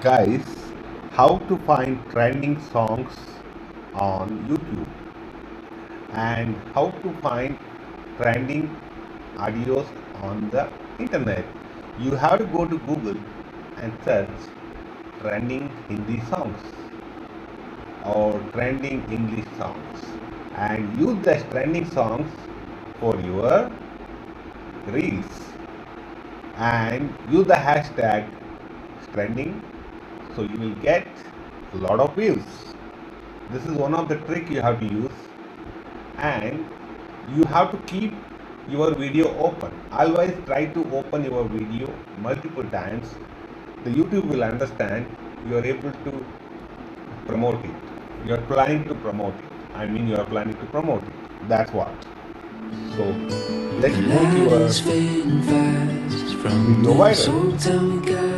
guys, how to find trending songs on YouTube and how to find trending audios on the internet. You have to go to Google and search trending Hindi songs or trending English songs and use the trending songs for your reels and use the hashtag trending, so you will get a lot of views. This is one of the trick you have to use, and you have to keep your video open. Always try to open your video multiple times. The YouTube will understand you are able to promote it. You are planning to promote it. You are planning to promote it. That's what. So let's move your video viral.